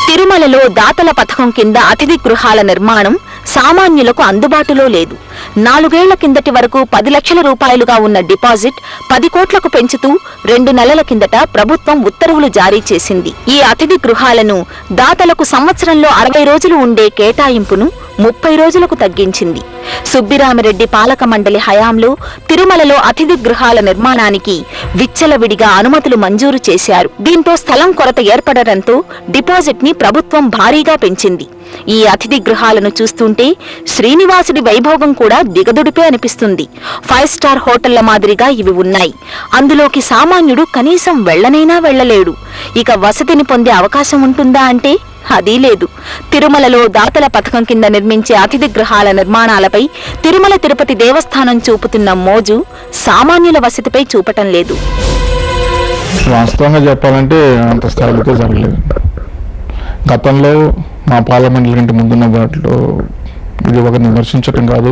తిరుమలలో దాతల పథకం కింద అతిథి గృహాల నిర్మాణం సామాన్యులకు అందుబాటులో లేదు. 4 ఏళ్ల కిందటి వరకు 10 లక్షల రూపాయలుగా ఉన్న డిపాజిట్ 10 కోట్లకు పెంచుతూ 2 నెలల కిందట ప్రభుత్వం ఉత్తర్వులు జారీ చేసింది. ఈ అతిథి గృహాలను దాతలకు సంవత్సరంలో 60 రోజులు ఉండే కేటాయింపును 30 రోజులకు తగ్గించింది. సుబ్బిరామిరెడ్డి పాలక మండలి హయాంలో తిరుమలలో అతిథి గృహాల నిర్మాణానికి విచ్చలవిడిగా అనుమతులు మంజూరు చేశారు. దీంతో స్థలం కొరత ఏర్పడడంతో డిపాజిట్ ని ప్రభుత్వం భారీగా పెంచింది. ఈ అతిథి గృహాలను చూస్తుంటే శ్రీనివాసుడి వైభోగం కూడా దిగదుడిపే అనిపిస్తుంది. 5 స్టార్ హోటళ్ల మాదిరిగా ఇవి ఉన్నాయి. అందులోకి సామాన్యుడు కనీసం వెళ్లనైనా వెళ్లలేడు. ఇక వసతిని పొందే అవకాశం ఉంటుందా అంటే అదీ లేదు. తిరుమలలో దాతల పథకం కింద నిర్మించే అతిథి గృహాల నిర్మాణాలపై తిరుమల తిరుపతి దేవస్థానం చూపుతున్న మోజు సామాన్యుల వసతిపై చూపటం లేదు. వాస్తవంగా చెప్పాలంటే అంత స్థాయిలో జరగలేదు. గతంలో మా పార్లమెంట్ కంటే ముందున్న వాటిలో ఇది ఒకరిని విమర్శించడం కాదు,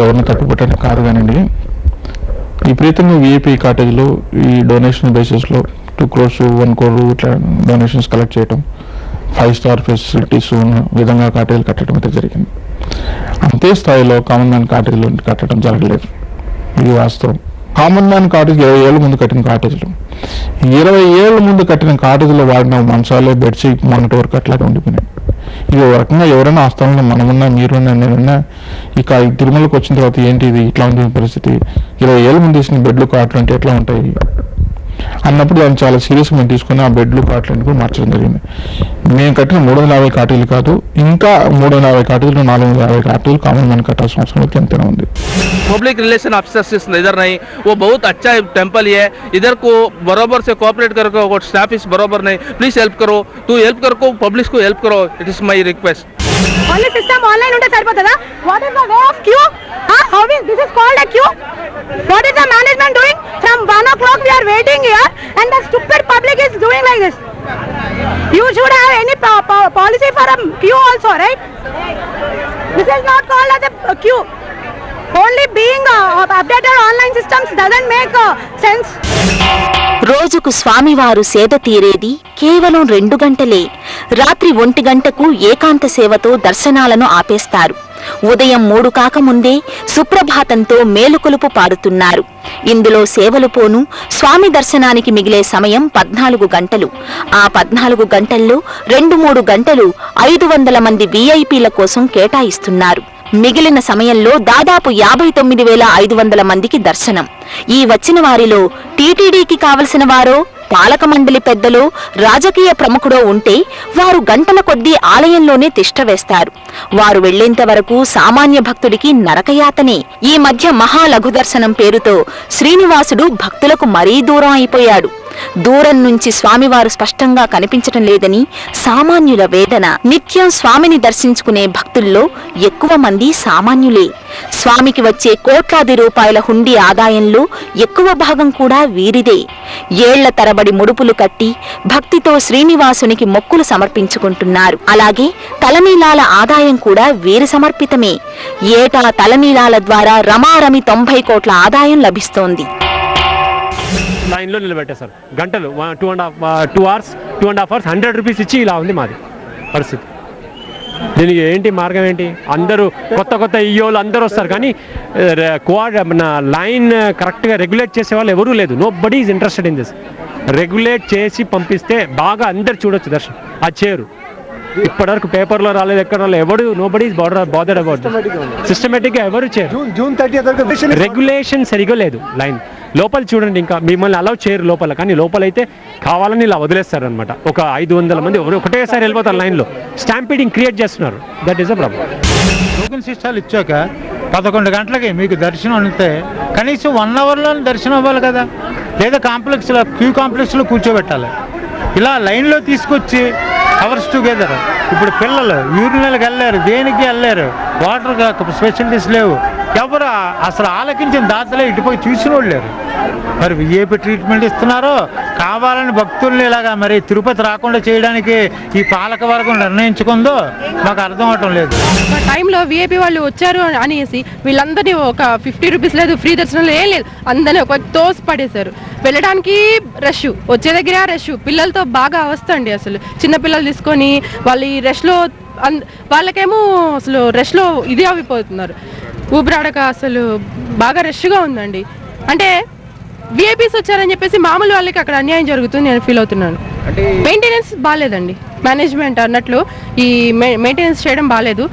ఎవరిని తప్పుపట్టడం కాదు కానివ్వండి, విపరీతంగా విఐపీ కాటేజ్లో ఈ డొనేషన్ బేసిస్లో 2 crores 1 crore ఇట్లా డొనేషన్స్ కలెక్ట్ చేయటం, 5 స్టార్ ఫెసిలిటీస్ ఉన్న విధంగా కాటేజీలు కట్టడం అయితే జరిగింది. అంతే స్థాయిలో కామన్ మ్యాన్ కాటేజీలు కట్టడం జరగలేదు. ఇది వాస్తవం. కామన్ మ్యాన్ కాటేజ్ 20 ఏళ్ళ ముందు కట్టిన కాటేజీలు, 20 ఏళ్ళ ముందు కట్టిన కాటేజీలో వాడిన మంచాలే బెడ్షీట్ మొన్నటి వరకు అట్లాగే ఉండిపోయినాయి. ఇది ఒక రకంగా ఎవరైనా ఆ స్థలంలో మనమున్నా, మీరున్నా, నేనున్నా, ఇక తిరుమలకు వచ్చిన తర్వాత ఏంటి ఇది ఇట్లా ఉంది పరిస్థితి, 20 ఏళ్ళ ముందు వేసిన బెడ్లు కాట్లు అంటే ఎట్లా ఉంటాయి అన్నప్పుడు దాన్ని చాలా సీరియస్గా మేము తీసుకుని ఆ బెడ్లు కాటలను కూడా మార్చడం జరిగింది. మేము కట్టిన 350 కాటేజీలు కాదు, ఇంకా 350 కాటేజీలు 450 కాటేజీలు కామన్ మ్యాన్ కట్టాల్సిన అవసరం అయితే ఎంతైనా ఉంది. पब्लिक रिलेशन ऑफिसर्स इधर नहीं, वो बहुत अच्छा टेम्पल है, इधर को बराबर से कोऑपरेट करके वो स्टाफ इस बराबर नहीं, प्लीज हेल्प करो, तू हेल्प करो, पब्लिक को हेल्प करो, it is my request. Only system online unte saripotada. What is the way of queue? How is this is called a queue? What is the management doing? From 1 o'clock we are waiting here and the stupid public is doing like this. You should have any policy for a queue also, right? This is not called as a queue. Only being updated online systems doesn't make sense. రోజుకు స్వామివారు సేద తీరేది కేవలం 2 గంటలే. రాత్రి 1 గంటకు ఏకాంత సేవతో దర్శనాలను ఆపేస్తారు. ఉదయం 3 కాకముందే సుప్రభాతంతో మేలుకొలుపు పాడుతున్నారు. ఇందులో సేవలు పోను స్వామి దర్శనానికి మిగిలే సమయం 14 గంటలు. ఆ 14 గంటల్లో 2-3 గంటలు 500 మంది వీఐపీల కోసం కేటాయిస్తున్నారు. మిగిలిన సమయంలో దాదాపు 59,500 మందికి దర్శనం. ఈ వచ్చిన వారిలో టీటీడీకి కావలసిన వారో, పాలక మండలి పెద్దలో, రాజకీయ ప్రముఖుడో ఉంటే వారు గంటల కొద్దీ ఆలయంలోనే తిష్ట వేస్తారు. వారు వెళ్లేంత వరకు సామాన్య భక్తుడికి నరకయాతనే. ఈ మధ్య మహాలఘు దర్శనం పేరుతో శ్రీనివాసుడు భక్తులకు మరీ దూరం అయిపోయాడు. దూరం నుంచి స్వామివారు స్పష్టంగా కనిపించటం లేదని సామాన్యుల వేదన. నిత్యం స్వామిని దర్శించుకునే భక్తుల్లో ఎక్కువ మంది సామాన్యులే. స్వామికి వచ్చే కోట్లాది రూపాయల హుండీ ఆదాయంలో ఎక్కువ భాగం కూడా వీరిదే. ఏళ్ల తరబడి ముడుపులు కట్టి భక్తితో శ్రీనివాసునికి మొక్కులు సమర్పించుకుంటున్నారు. అలాగే తలనీలాల ఆదాయం కూడా వీరి సమర్పితమే. ఏటా తలనీలాల ద్వారా రమారమి 90 కోట్ల ఆదాయం లభిస్తోంది. లైన్లో నిలబెట్టేశారు గంటలు, 2.5 hours 100 రూపీస్ ఇచ్చి ఇలా ఉంది మాది పరిస్థితి. దీనికి ఏంటి మార్గం ఏంటి? అందరూ కొత్త ఈయోలు అందరూ వస్తారు, కానీ లైన్ కరెక్ట్గా రెగ్యులేట్ చేసే వాళ్ళు ఎవరూ లేదు. Nobody is interested in this. Regulate చేసి పంపిస్తే బాగా అందరు చూడొచ్చు దర్శనం. అది చేయరు. ఇప్పటివరకు పేపర్లో రాలేదు, ఎక్కడ రాలేదు, ఎవరు నోబడీ ఈజ్ బాదర్డ్ అబౌట్. సిస్టమేటిక్గా ఎవరు చేయరు. June 30 రెగ్యులేషన్ సరిగా లేదు. లైన్ లోపల చూడండి, ఇంకా మిమ్మల్ని అలౌ చేయరు లోపల, కానీ లోపలైతే కావాలని ఇలా వదిలేస్తారు అనమాట. ఒక 500 మంది ఒకటేసారి వెళ్ళిపోతారు లైన్లో. స్టాంపీడింగ్ క్రియేట్ చేస్తున్నారు. That is a problem. Token సిస్టాలు ఇచ్చాక 11 గంటలకి మీకు దర్శనం అంటే కనీసం 1 అవర్లో దర్శనం అవ్వాలి కదా, లేదా కాంప్లెక్స్లో క్యూ కాంప్లెక్స్లో కూర్చోబెట్టాలి. ఇలా లైన్లో తీసుకొచ్చి అవర్స్ టుగెదర్. ఇప్పుడు పిల్లలు యూరినల్కి వెళ్ళారు, దేనికి వెళ్ళారు, వాటర్ ఫెసిలిటీస్ లేవు, ఎవరు అసలు ఆలకించిన దాతలే ఇటుపోయి చూసిన వాళ్ళు లేరు. మరి విఐపి ట్రీట్మెంట్ ఇస్తున్నారో కావాలని భక్తుల్ని ఇలాగా మరి తిరుపతి రాకుండా చేయడానికి ఈ పాలక వర్గం నిర్ణయించుకుందో మాకు అర్థం అవటం లేదు. టైంలో విఐపి వాళ్ళు వచ్చారు అనేసి వీళ్ళందరినీ ఒక 50 రూపీస్ లేదు, ఫ్రీ దర్శనం ఏం లేదు, అందరినీ ఒక తోసి పడేశారు. వెళ్ళడానికి రష్, వచ్చే దగ్గర రష్, పిల్లలతో బాగా అవస్థ అండి. అసలు చిన్నపిల్లలు తీసుకొని వాళ్ళు ఈ రష్లో వాళ్ళకేమో అసలు రష్లో ఇది అయిపోతున్నారు, ఊపిరాడక అసలు బాగా రష్గా ఉందండి. అంటే విఐపీస్ వచ్చారని చెప్పేసి మామూలు వాళ్ళకి అక్కడ అన్యాయం జరుగుతుంది నేను ఫీల్ అవుతున్నాను. మెయింటెనెన్స్ బాగాలేదండి, మేనేజ్మెంట్ అన్నట్లు ఈ మెయింటెనెన్స్ చేయడం బాగాలేదు.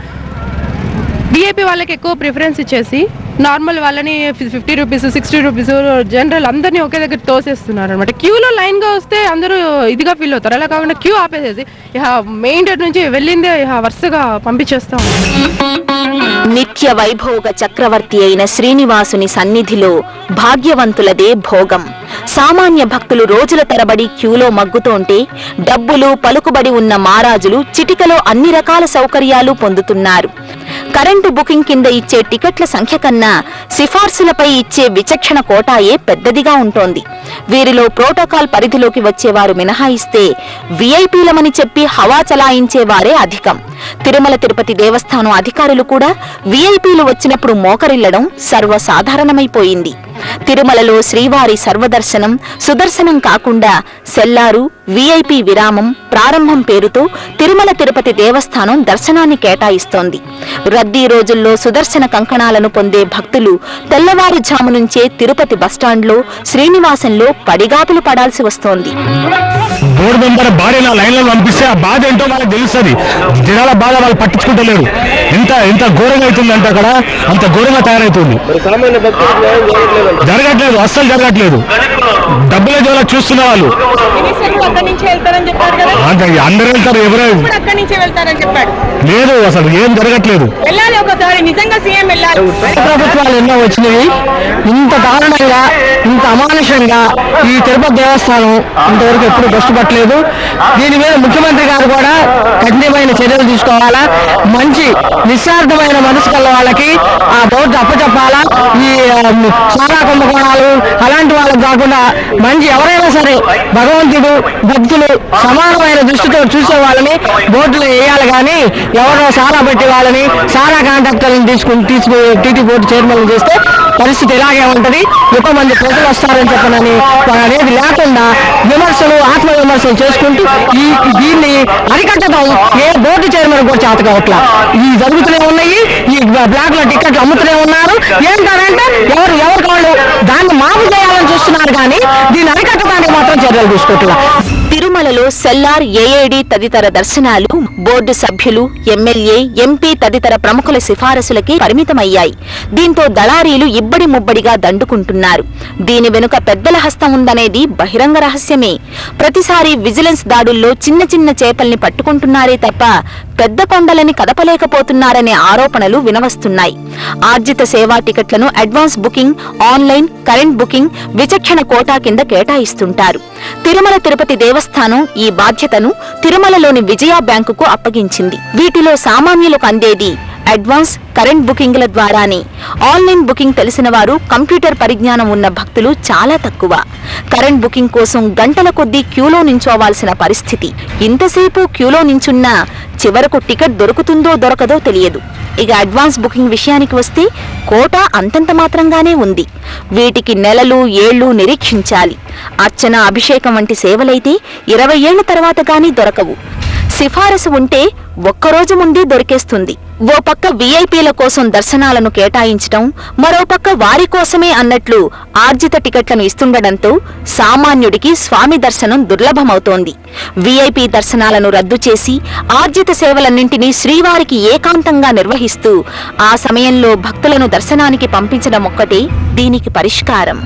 విఐపీ వాళ్ళకి ఎక్కువ ప్రిఫరెన్స్ ఇచ్చేసి నార్మల్ వాళ్ళని 50 రూపీస్ 60 రూపీస్ జనరల్ అందరినీ ఒకే దగ్గర తోసేస్తున్నారు అనమాట. క్యూలో లైన్గా వస్తే అందరూ ఇదిగా ఫీల్ అవుతారు. అలా కాకుండా క్యూ ఆపేసేసి మెయిన్ డోర్ నుంచి వెళ్ళిందే వరుసగా పంపించేస్తాం. నిత్య వైభోగ చక్రవర్తి అయిన శ్రీనివాసుని సన్నిధిలో భాగ్యవంతులదే భోగం. సామాన్య భక్తులు రోజుల తరబడి క్యూలో మగ్గుతోంటే డబ్బులు పలుకుబడి ఉన్న మహారాజులు చిటికలో అన్ని రకాల సౌకర్యాలు పొందుతున్నారు. కరెంటు బుకింగ్ కింద ఇచ్చే టికెట్ల సంఖ్య కన్నా సిఫార్సులపై ఇచ్చే విచక్షణ కోటాయే పెద్దదిగా ఉంటోంది. వీరిలో ప్రోటోకాల్ పరిధిలోకి వచ్చేవారు మినహాయిస్తే విఐపీలమని చెప్పి హవా చలాయించేవారే అధికం. తిరుమల తిరుపతి దేవస్థానం అధికారులు కూడా విఐపీలు వచ్చినప్పుడు మోకరిల్లడం సర్వసాధారణమైపోయింది. తిరుమలలో శ్రీవారి సర్వదర్శనం సుదర్శనం కాకుండా సెల్లారు, విఐపి విరామం, ప్రారంభం పేరుతో తిరుమల తిరుపతి దేవస్థానం దర్శనాన్ని కేటాయిస్తోంది. రద్దీ రోజుల్లో సుదర్శన కంకణాలను పొందే భక్తులు తెల్లవారుజాము నుంచే తిరుపతి బస్టాండ్లో శ్రీనివాసంలో పడిగాపులు పడాల్సి వస్తోంది. బోర్డు మెంబర్ భార్యను లైన్లో పంపిస్తే ఆ బాధ ఏంటో వాళ్ళకి తెలుస్తుంది. జనాల బాధ వాళ్ళు పట్టించుకుంటలేరు. ఎంత ఘోరంగా అవుతుందంటే అక్కడ అంత ఘోరంగా తయారవుతుంది. జరగట్లేదు, అస్సలు జరగట్లేదు. డబ్బుల జోల చూస్తున్న వాళ్ళు అందరూ వెళ్తారు, ఎవరో లేదు, అసలు ఏం జరగట్లేదు. ప్రభుత్వాలు ఎన్నో వచ్చినవి, ఇంత దారుణంగా ఇంత అమానుషంగా ఈ తిరుపతి దేవస్థానం ఇంతవరకు ఎప్పుడు కష్టపడలేదు. దీని మీద ముఖ్యమంత్రి గారు కూడా కఠినమైన చర్యలు తీసుకోవాలా. మంచి నిస్వార్థమైన మనసు కల వాళ్ళకి ఆ బోర్డు అప్పచెప్పాలా. ఈ సారా కుంభకోణాలు అలాంటి వాళ్ళకి కాకుండా మంచి ఎవరైనా సరే భగవంతుడు భక్తులు సమానమైన దృష్టితో చూసే వాళ్ళని బోర్డులో వేయాలి. కానీ ఎవరో సారా పెట్టి వాళ్ళని సారా కాంట్రాక్టర్లను తీసుకుని టీటీ బోర్డు చైర్మన్ చేస్తే పరిస్థితి ఇలాగే ఉంటది. ఎక్కువ మంది ప్రజలు వస్తారని చెప్పనని అనేది లేకుండా విమర్శలు ఆత్మ విమర్శలు చేసుకుంటూ దీన్ని అరికట్టడం ఏ బోర్డు చైర్మన్ కూడా చేత కావట్లా. ఈ జరుగుతూనే ఉన్నాయి, ఈ బ్లాక్ లో టికెట్లు అమ్ముతూనే ఉన్నారు. ఏంటంటే ఎవరికి వాళ్ళు దాన్ని మాపు చేయాలని చూస్తున్నారు కానీ దీన్ని అరికట్టడానికి మాత్రం చర్యలు తీసుకోవట్లా. తిరుమలలో సెల్లార్, ఏఏడి తదితర దర్శనాలు బోర్డు సభ్యులు, ఎమ్మెల్యే, ఎంపీ తదితర ప్రముఖుల సిఫారసులకి పరిమితమయ్యాయి. దీంతో దళారీలు ఇబ్బడి ముబ్బడిగా దండుకుంటున్నారు. దీని వెనుక పెద్దల హస్తం ఉందనేది బహిరంగ రహస్యమే. ప్రతిసారి విజిలెన్స్ దాడుల్లో చిన్న చిన్న చేపల్ని పట్టుకుంటున్నారే తప్ప పెద్ద కొండలని కదపలేకపోతున్నారనే ఆరోపణలు వినవస్తున్నాయి. ఆర్జిత సేవా టికెట్లను advance booking, online, current booking, విచక్షణ కోటా కింద కేటాయిస్తుంటారు. తిరుమల తిరుపతి దేవస్థానం ఈ బాధ్యతను తిరుమలలోని విజయ బ్యాంకుకు అప్పగించింది. వీటిలో సామాన్యులకు అందేది అడ్వాన్స్, కరెంట్ బుకింగ్ల ద్వారానే. ఆన్లైన్ బుకింగ్ తెలిసిన వారు, కంప్యూటర్ పరిజ్ఞానం ఉన్న భక్తులు చాలా తక్కువ. కరెంట్ బుకింగ్ కోసం గంటల కొద్దీ క్యూలో నించోవాల్సిన పరిస్థితి. ఇంతసేపు క్యూలో నించున్నా చివరకు టికెట్ దొరుకుతుందో దొరకదో తెలియదు. ఇక అడ్వాన్స్ బుకింగ్ విషయానికి వస్తే కోటా అంతంత మాత్రంగానే ఉంది. వీటికి నెలలు ఏళ్లు నిరీక్షించాలి. అర్చన, అభిషేకం వంటి సేవలైతే 20 ఏళ్ల తర్వాత గానీ దొరకవు. సిఫారసు ఉంటే ఒక్కరోజు ముందే దొరికేస్తుంది. ఓ పక్క వీఐపీల కోసం దర్శనాలను కేటాయించటం, మరోపక్క వారి కోసమే అన్నట్లు ఆర్జిత టికెట్లను ఇస్తుండటంతో సామాన్యుడికి స్వామి దర్శనం దుర్లభమవుతోంది. వీఐపీ దర్శనాలను రద్దు చేసి ఆర్జిత సేవలన్నింటినీ శ్రీవారికి ఏకాంతంగా నిర్వహిస్తూ ఆ సమయంలో భక్తులను దర్శనానికి పంపించడం ఒక్కటే దీనికి పరిష్కారం.